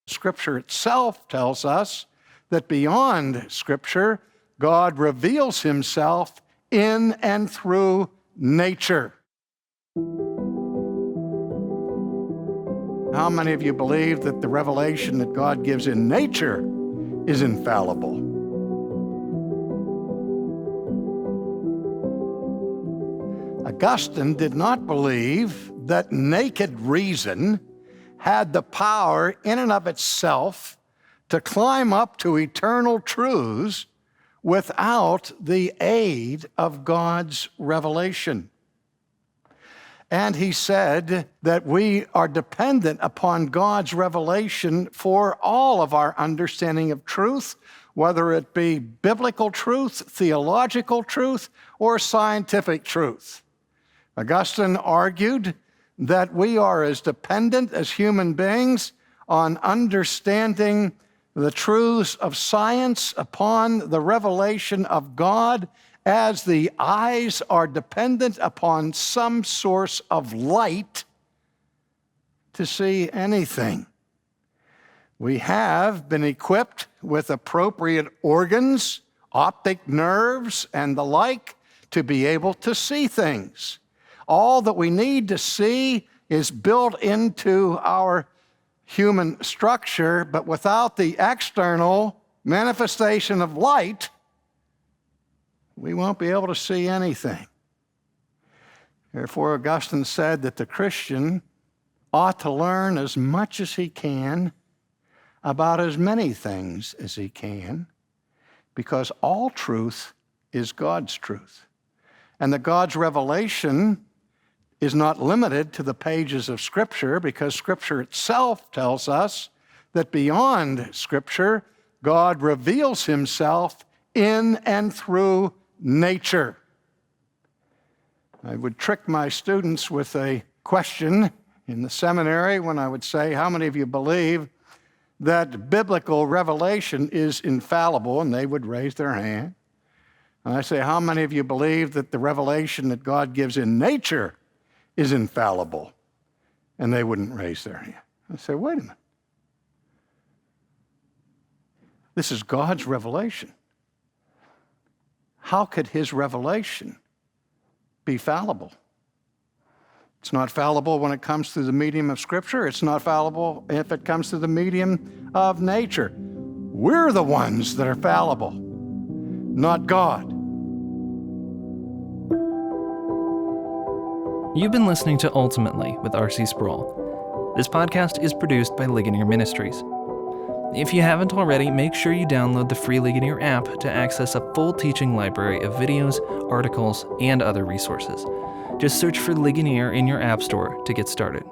Scripture itself tells us that beyond Scripture, God reveals himself in and through nature. How many of you believe that the revelation that God gives in nature is infallible? Augustine did not believe that naked reason had the power in and of itself to climb up to eternal truths without the aid of God's revelation. And he said that we are dependent upon God's revelation for all of our understanding of truth, whether it be biblical truth, theological truth, or scientific truth. Augustine argued that we are as dependent as human beings on understanding the truths of science upon the revelation of God as the eyes are dependent upon some source of light to see anything. We have been equipped with appropriate organs, optic nerves, and the like to be able to see things. All that we need to see is built into our human structure, but without the external manifestation of light, we won't be able to see anything. Therefore, Augustine said that the Christian ought to learn as much as he can about as many things as he can, because all truth is God's truth. And that God's revelation is not limited to the pages of Scripture, because Scripture itself tells us that beyond Scripture, God reveals himself in and through nature. I would trick my students with a question in the seminary when I would say, how many of you believe that biblical revelation is infallible? And they would raise their hand. And I say, how many of you believe that the revelation that God gives in nature is infallible? And they wouldn't raise their hand. I say, wait a minute. This is God's revelation. How could his revelation be fallible? It's not fallible when it comes through the medium of Scripture. It's not fallible if it comes through the medium of nature. We're the ones that are fallible, not God. You've been listening to Ultimately with R.C. Sproul. This podcast is produced by Ligonier Ministries. If you haven't already, make sure you download the free Ligonier app to access a full teaching library of videos, articles, and other resources. Just search for Ligonier in your app store to get started.